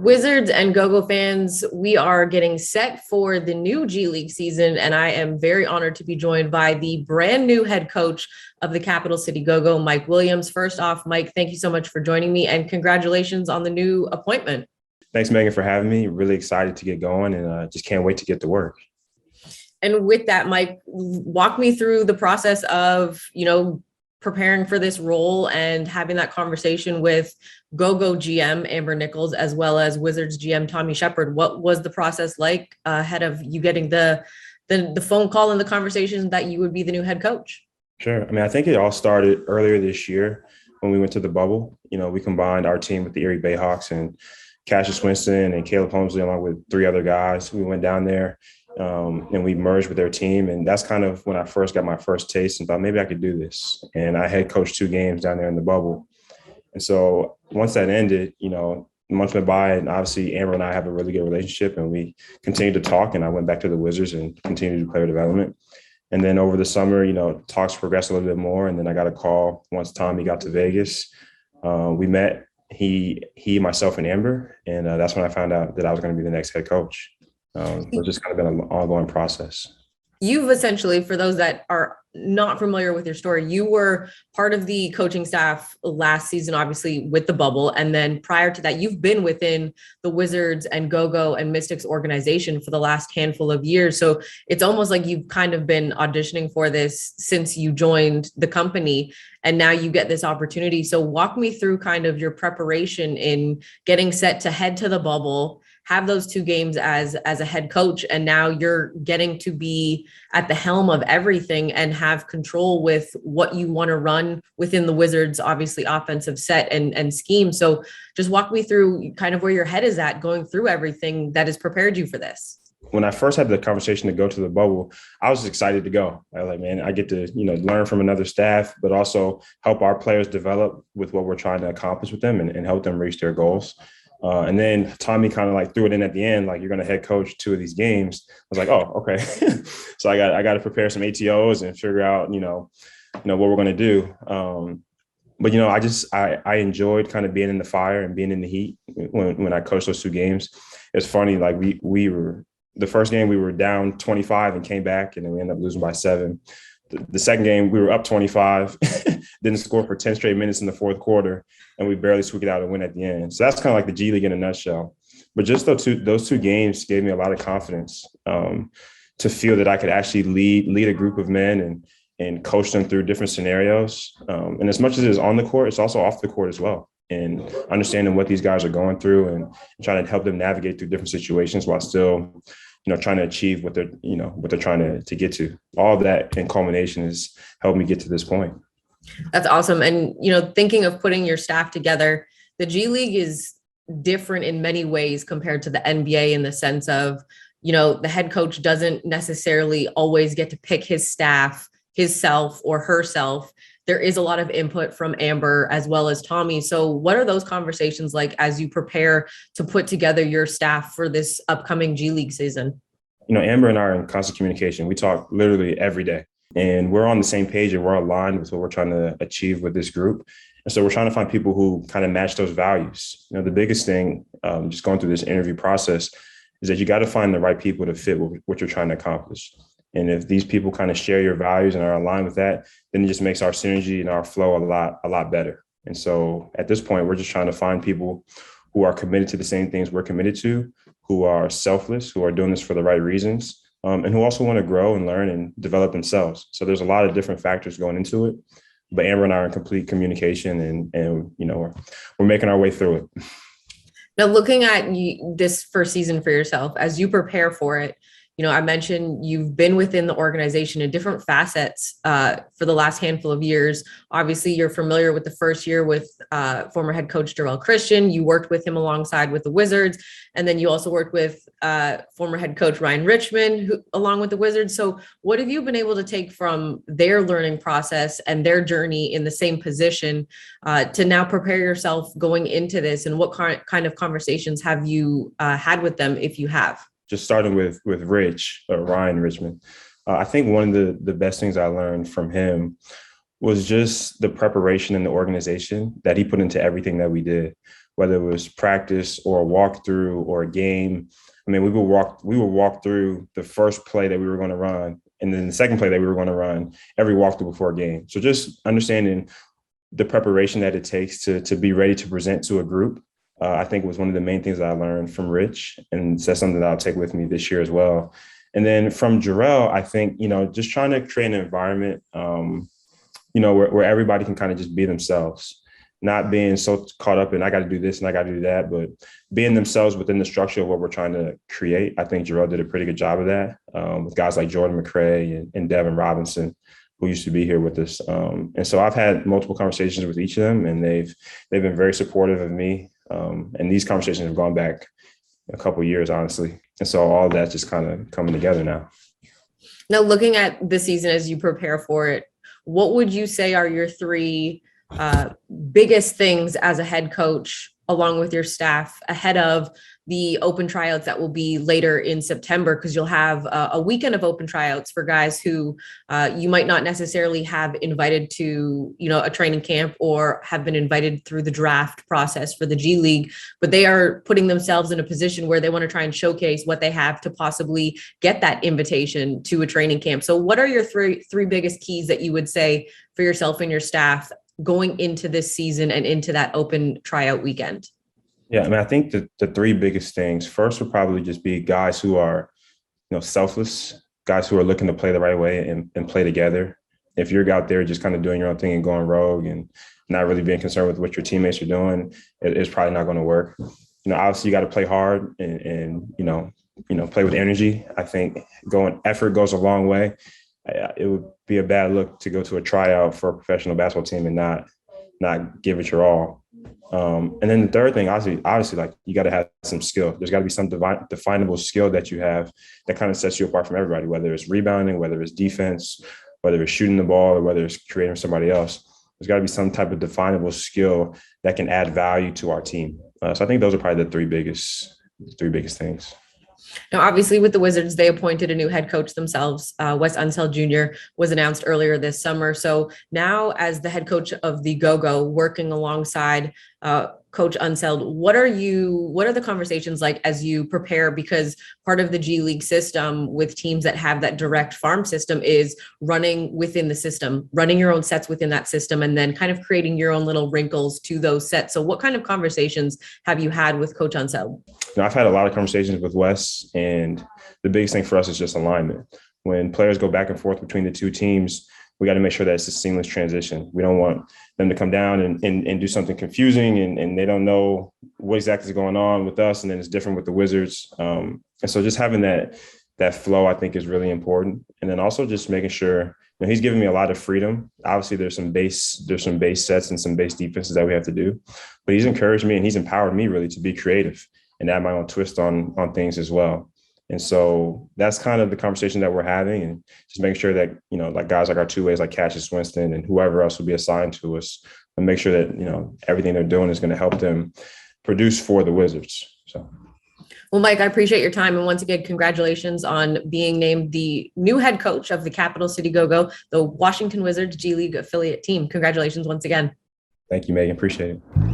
Wizards and Go-Go fans, we are getting set for the new G League season, and I am very honored to be joined by the brand new head coach of the Capital City Go-Go, Mike Williams. First off, Mike, thank you so much for joining me, and congratulations on the new appointment. Thanks, Megan, for having me. Really excited to get going and just can't wait to get to work. And with that, Mike, walk me through the process of, preparing for this role and having that conversation with Go-Go GM Amber Nichols, as well as Wizards GM Tommy Shepard. What was the process like ahead of you getting the phone call and the conversation that you would be the new head coach? Sure. I think it all started earlier this year when we went to the bubble. We combined our team with the Erie Bayhawks and Cassius Winston and Caleb Holmesley, along with three other guys. We went down there and we merged with their team. And that's kind of when I first got my first taste and thought maybe I could do this. And I had coached 2 games down there in the bubble. And so once that ended, months went by, and obviously Amber and I have a really good relationship, and we continued to talk. And I went back to the Wizards and continued to do player development. And then over the summer, talks progressed a little bit more. And then I got a call once Tommy got to Vegas. We met, he, myself, and Amber. And that's when I found out that I was going to be the next head coach. It's just kind of been an ongoing process. You've essentially, for those that are not familiar with your story, you were part of the coaching staff last season, obviously with the bubble. And then prior to that, you've been within the Wizards and Go-Go and Mystics organization for the last handful of years. So it's almost like you've kind of been auditioning for this since you joined the company, and now you get this opportunity. So walk me through kind of your preparation in getting set to head to the bubble, have those 2 games as a head coach, and now you're getting to be at the helm of everything and have control with what you want to run within the Wizards, obviously offensive set and scheme. So just walk me through kind of where your head is at going through everything that has prepared you for this. When I first had the conversation to go to the bubble, I was excited to go. I was like, man, I get to, learn from another staff, but also help our players develop with what we're trying to accomplish with them and help them reach their goals. And then Tommy kind of like threw it in at the end, like, you're going to head coach 2 of these games. I was like, oh, okay. So I got to prepare some ATOs and figure out, what we're going to do. But, I enjoyed kind of being in the fire and being in the heat when I coached those 2 games. It's funny, like we were, the first game we were down 25 and came back, and then we ended up losing by 7. The second game, we were up 25, didn't score for 10 straight minutes in the fourth quarter, and we barely squeaked it out and win at the end. So that's kind of like the G League in a nutshell. But just those two games gave me a lot of confidence to feel that I could actually lead a group of men and coach them through different scenarios. And as much as it is on the court, it's also off the court as well. And understanding what these guys are going through and trying to help them navigate through different situations while still trying to achieve what they're trying to get to. All of that in culmination has helped me get to this point. That's awesome. And, thinking of putting your staff together, the G League is different in many ways compared to the NBA in the sense of, the head coach doesn't necessarily always get to pick his staff, himself or herself. There is a lot of input from Amber as well as Tommy. So what are those conversations like as you prepare to put together your staff for this upcoming G League season? Amber and I are in constant communication. We talk literally every day, and we're on the same page and we're aligned with what we're trying to achieve with this group. And so we're trying to find people who kind of match those values. The biggest thing, just going through this interview process, is that you got to find the right people to fit with what you're trying to accomplish. And if these people kind of share your values and are aligned with that, then it just makes our synergy and our flow a lot better. And so at this point, we're just trying to find people who are committed to the same things we're committed to, who are selfless, who are doing this for the right reasons, and who also want to grow and learn and develop themselves. So there's a lot of different factors going into it. But Amber and I are in complete communication, and we're making our way through it. Now, looking at this first season for yourself, as you prepare for it, I mentioned you've been within the organization in different facets for the last handful of years. Obviously, you're familiar with the first year with former head coach Darrell Christian. You worked with him alongside with the Wizards. And then you also worked with former head coach Ryan Richman, along with the Wizards. So what have you been able to take from their learning process and their journey in the same position to now prepare yourself going into this? And what kind of conversations have you had with them, if you have? Just starting with Ryan Richman, I think one of the best things I learned from him was just the preparation and the organization that he put into everything that we did, whether it was practice or a walkthrough or a game. I mean, we would walk through the first play that we were going to run, and then the second play that we were going to run every walkthrough before a game. So just understanding the preparation that it takes to be ready to present to a group, I think was one of the main things that I learned from Rich, and that's something that I'll take with me this year as well. And then from Jarrell, I think, just trying to create an environment, where everybody can kind of just be themselves, not being so caught up in I got to do this and I got to do that, but being themselves within the structure of what we're trying to create. I think Jarrell did a pretty good job of that with guys like Jordan McCray and Devin Robinson, who used to be here with us. And so I've had multiple conversations with each of them, and they've been very supportive of me. And these conversations have gone back a couple of years, honestly. And so all of that's just kind of coming together now. Now, looking at the season as you prepare for it, what would you say are your three biggest things as a head coach, along with your staff, ahead of the open tryouts that will be later in September? Because you'll have a weekend of open tryouts for guys who you might not necessarily have invited to, a training camp or have been invited through the draft process for the G League, but they are putting themselves in a position where they want to try and showcase what they have to possibly get that invitation to a training camp. So what are your three biggest keys that you would say for yourself and your staff going into this season and into that open tryout weekend? Yeah, I mean, I think the three biggest things first would probably just be guys who are, selfless, guys who are looking to play the right way and play together. If you're out there just kind of doing your own thing and going rogue and not really being concerned with what your teammates are doing, it's probably not going to work. Obviously you got to play hard and play with energy. I think effort goes a long way. It would be a bad look to go to a tryout for a professional basketball team and not give it your all. And then the third thing, obviously, like you got to have some skill. There's got to be some definable skill that you have that kind of sets you apart from everybody, whether it's rebounding, whether it's defense, whether it's shooting the ball, or whether it's creating somebody else. There's got to be some type of definable skill that can add value to our team. So I think those are probably the three biggest things. Now, obviously, with the Wizards, they appointed a new head coach themselves. Wes Unseld Jr. was announced earlier this summer. So now, as the head coach of the Go-Go, working alongside Coach Unseld, what are the conversations like as you prepare? Because part of the G League system with teams that have that direct farm system is running within the system, running your own sets within that system, and then kind of creating your own little wrinkles to those sets. So what kind of conversations have you had with Coach Unseld? I've had a lot of conversations with Wes, and the biggest thing for us is just alignment. When players go back and forth between the two teams, we got to make sure that it's a seamless transition. We don't want them to come down and do something confusing and they don't know what exactly is going on with us, and then it's different with the Wizards. And so just having that flow, I think, is really important. And then also just making sure, he's giving me a lot of freedom. Obviously, there's some base sets and some base defenses that we have to do, but he's encouraged me and he's empowered me really to be creative and add my own twist on things as well. And so that's kind of the conversation that we're having, and just making sure that, like guys like our two ways, like Cassius Winston and whoever else will be assigned to us, and make sure that, everything they're doing is going to help them produce for the Wizards. So. Well, Mike, I appreciate your time. And once again, congratulations on being named the new head coach of the Capital City Go-Go, the Washington Wizards G League affiliate team. Congratulations once again. Thank you, Megan. Appreciate it.